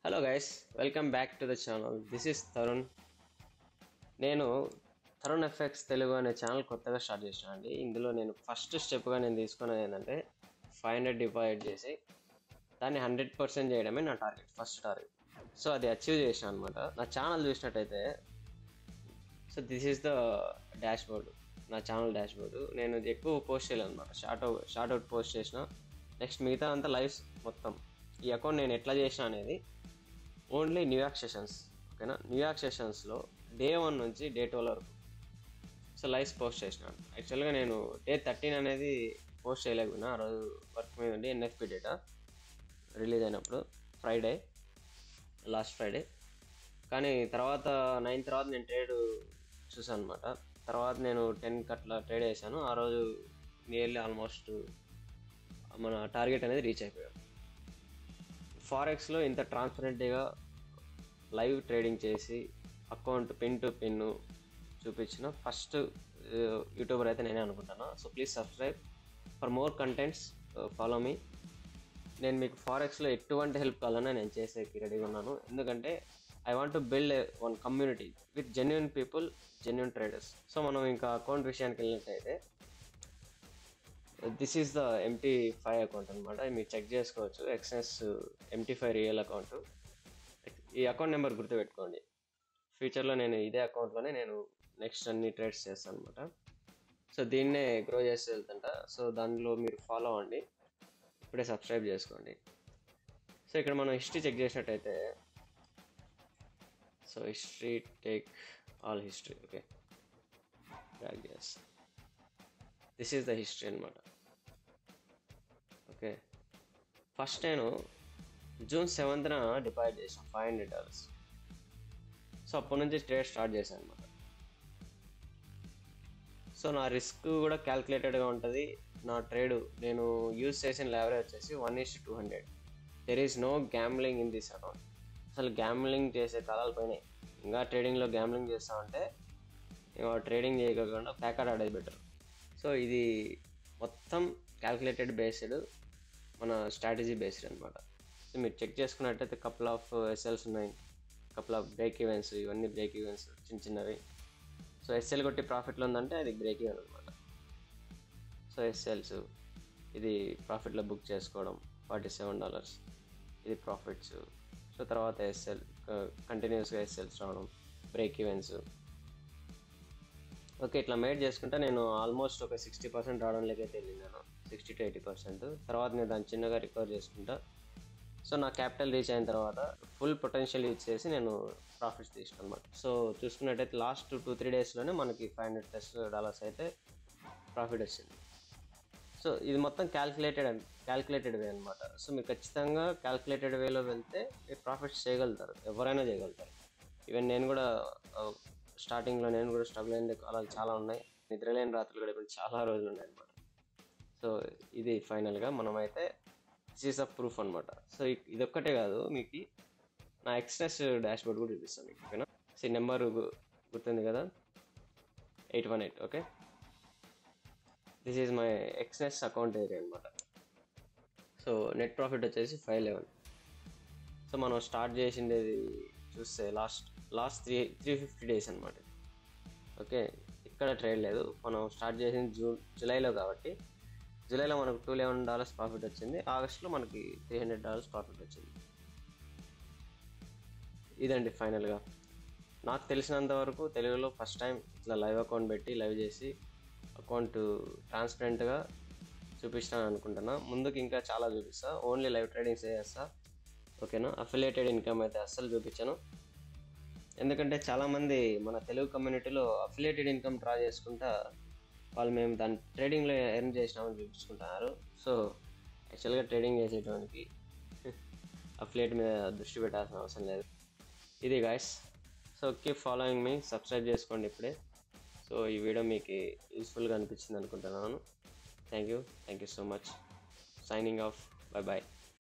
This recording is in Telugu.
Hello guys, welcome back to the channel. This is Tarun. నేను తరుణ్ ఎఫెక్ట్స్ తెలుగు అనే ఛానల్ కొత్తగా స్టార్ట్ చేశాను అండి. ఇందులో నేను ఫస్ట్ స్టెప్గా తీసుకున్నది ఏంటంటే 500 డిపాజిట్ చేసి దాన్ని 100% చేయడమే నా టార్గెట్, ఫస్ట్ టార్గెట్. సో అది అచీవ్ చేశాను అనమాట. నా ఛానల్ చూసినట్టయితే, so this is the dash board, నా ఛానల్ డాష్ బోర్డు. నేను ఎక్కువ పోస్ట్ చేయలేదు అనమాట, షార్ట్ అవుట్ పోస్ట్ చేసిన. నెక్స్ట్ మిగతా అంతా లైవ్స్ మొత్తం. ఈ అకౌంట్ నేను ఎట్లా చేసిన అనేది ఓన్లీ న్యూయార్క్ సెషన్స్, ఓకేనా. న్యూయార్క్ సెషన్స్లో డే 1 నుంచి డే 12 వరకు సో లైవ్స్ పోస్ట్ చేసినాను. యాక్చువల్గా నేను డే 13 అనేది పోస్ట్ చేయలేకపోయినా, ఆ రోజు వర్క్ మీద ఉండి ఎన్ఎఫ్పి డేటా రిలీజ్ అయినప్పుడు లాస్ట్ ఫ్రైడే. కానీ తర్వాత 9 తర్వాత నేను ట్రేడ్ చూసాను అనమాట. తర్వాత నేను 10కి అట్లా ట్రేడ్ చేశాను. ఆ రోజు నియర్లీ ఆల్మోస్ట్ మన టార్గెట్ అనేది రీచ్ అయిపోయాం. ఫారెక్స్లో ఇంత ట్రాన్స్పరెంట్గా లైవ్ ట్రేడింగ్ చేసి అకౌంట్ పిన్ టు పిన్ చూపించిన ఫస్ట్ యూట్యూబర్ అయితే నేనే అనుకుంటాను. So please subscribe for more contents, follow me. నేను మీకు ఫారెక్స్లో ఎటువంటి హెల్ప్ కావాలన్నా నేను చేసేకి రెడీగా ఉన్నాను. ఎందుకంటే I want to build one community with genuine people, genuine traders. So మనం ఇంకా అకౌంట్ విషయానికి వెళ్ళినట్టయితే, this is the MT5 account అనమాట. మీరు చెక్ చేసుకోవచ్చు. Excess MT5 real account. ఈ అకౌంట్ నెంబర్ గుర్తుపెట్టుకోండి. ఫ్యూచర్లో నేను ఇదే అకౌంట్లోనే నేను నెక్స్ట్ అన్ని ట్రేడ్స్ చేస్తాను అనమాట. సో దీన్నే గ్రో చేసి వెళ్తుంటా. సో దానిలో మీరు ఫాలో అవ్వండి, ఇప్పుడే సబ్స్క్రైబ్ చేసుకోండి. సో ఇక్కడ మనం హిస్టరీ చెక్ చేసినట్టయితే, so history, take all history, okay. This is the history అనమాట. ఓకే, ఫస్ట్ నేను June 7th డిపాజిట్ చేసాను $500. సో అప్పటి నుంచి ట్రేడ్ స్టార్ట్ చేశాను అనమాట. సో నా రిస్క్ కూడా క్యాల్కులేటెడ్గా ఉంటుంది. నా ట్రేడ్ నేను యూజ్ చేసిన లెవరేజ్ వచ్చేసి 1:200. There is no gambling in this account. అసలు గ్యాంబ్లింగ్ చేసే కాలాలు పోయినాయి. ఇంకా ట్రేడింగ్లో గ్యాంబ్లింగ్ చేస్తామంటే ఇంకా ట్రేడింగ్ చేయకుండా ప్యాకెట్ ఆడేది బెటర్. సో ఇది మొత్తం క్యాల్కులేటెడ్ బేస్డ్, మన స్ట్రాటజీ బేస్డ్ అనమాట. సో మీరు చెక్ చేసుకున్నట్టయితే కపుల్ ఆఫ్ ఎస్ఎల్స్ ఉన్నాయి, కపుల్ ఆఫ్ బ్రేక్ ఈవెంట్స్. ఇవన్నీ బ్రేక్ ఈవెంట్స్ చిన్న చిన్నవి. సో ఎస్ఎల్ కొట్టి ప్రాఫిట్లో ఉందంటే అది బ్రేక్ ఈవెన్ అనమాట. సో ఎస్ఎల్స్ ఇది ప్రాఫిట్లో బుక్ చేసుకోవడం $47, ఇది ప్రాఫిట్స్. సో తర్వాత ఎస్ఎల్ కంటిన్యూస్గా ఎస్ఎల్స్ రావడం, బ్రేక్ ఈవెంట్స్. ఓకే, ఇట్లా మేడ్ చేసుకుంటే నేను ఆల్మోస్ట్ ఒక 60% రావడంలోకైతే వెళ్ళినాను, 60 to 80%. తర్వాత నేను దాన్ని చిన్నగా రికవర్ చేసుకుంటా. సో నా క్యాపిటల్ రీచ్ అయిన తర్వాత ఫుల్ పొటెన్షియల్ యూజ్ చేసి నేను ప్రాఫిట్స్ తీసుకున్నాను అనమాట. సో చూసుకున్నట్టయితే లాస్ట్ 2-3 డేస్లోనే మనకి $500+ అయితే ప్రాఫిట్ వచ్చింది. సో ఇది మొత్తం క్యాల్కులేటెడ్ వే అనమాట. సో మీరు ఖచ్చితంగా క్యాల్కులేటెడ్ వేలో వెళ్తే మీరు ప్రాఫిట్స్ చేయగలుగుతారు, ఎవరైనా చేయగలుగుతారు. ఈవెన్ నేను కూడా స్టార్టింగ్లో నేను కూడా స్ట్రగుల్ అయిన కాలాలు చాలా ఉన్నాయి. నిద్రలేని రాత్రులు గడిపిన చాలా రోజులు ఉన్నాయి అనమాట. సో ఇది ఫైనల్గా మనమైతే దిస్ ఈస్ అ ప్రూఫ్ అనమాట. సో ఇదొక్కటే కాదు, మీకు నా ఎక్స్నెస్ డాష్ బోర్డ్ కూడా చూపిస్తాను మీకు, ఓకేనా. సో నెంబర్ గుర్తుంది కదా, 818, okay. This is my ఎక్స్నెస్ account area అనమాట. సో నెట్ ప్రాఫిట్ వచ్చేసి 511. సో మనం స్టార్ట్ చేసిండేది చూస్తే లాస్ట్ 350 డేస్ అనమాట. ఓకే, ఇక్కడ ట్రేడ్ లేదు. మనం స్టార్ట్ చేసింది జూలైలో కాబట్టి జూలైలో మనకు $211 ప్రాఫిట్ వచ్చింది. ఆగస్టులో మనకి $300 ప్రాఫిట్ వచ్చింది. ఇదండి ఫైనల్గా నాకు తెలిసినంత వరకు తెలుగులో ఫస్ట్ టైం ఇట్లా లైవ్ అకౌంట్ పెట్టి లైవ్ చేసి అకౌంట్ ట్రాన్స్పరెంట్గా చూపిస్తాను అనుకుంటున్నా. ముందుకు ఇంకా చాలా చూపిస్తా, ఓన్లీ లైవ్ ట్రేడింగ్స్ చేస్తా, ఓకేనా. అఫిలియేటెడ్ ఇన్కమ్ అయితే అస్సలు చూపించాను. ఎందుకంటే చాలామంది మన తెలుగు కమ్యూనిటీలో అఫిలియేటెడ్ ఇన్కమ్ డ్రా చేసుకుంటా వాళ్ళు మేము దాన్ని ట్రేడింగ్లో ఎర్న్ చేసినామని చూపించుకుంటున్నారు. సో యాక్చువల్గా ట్రేడింగ్ చేసేటానికి అఫిలియేట్ మీద దృష్టి పెట్టాల్సిన అవసరం లేదు. ఇది guys. So keep following me, subscribe చేసుకోండి ఇప్పుడే. సో ఈ వీడియో మీకు యూస్ఫుల్గా అనిపించింది అనుకుంటున్నాను. Thank you so much. Signing off, bye bye.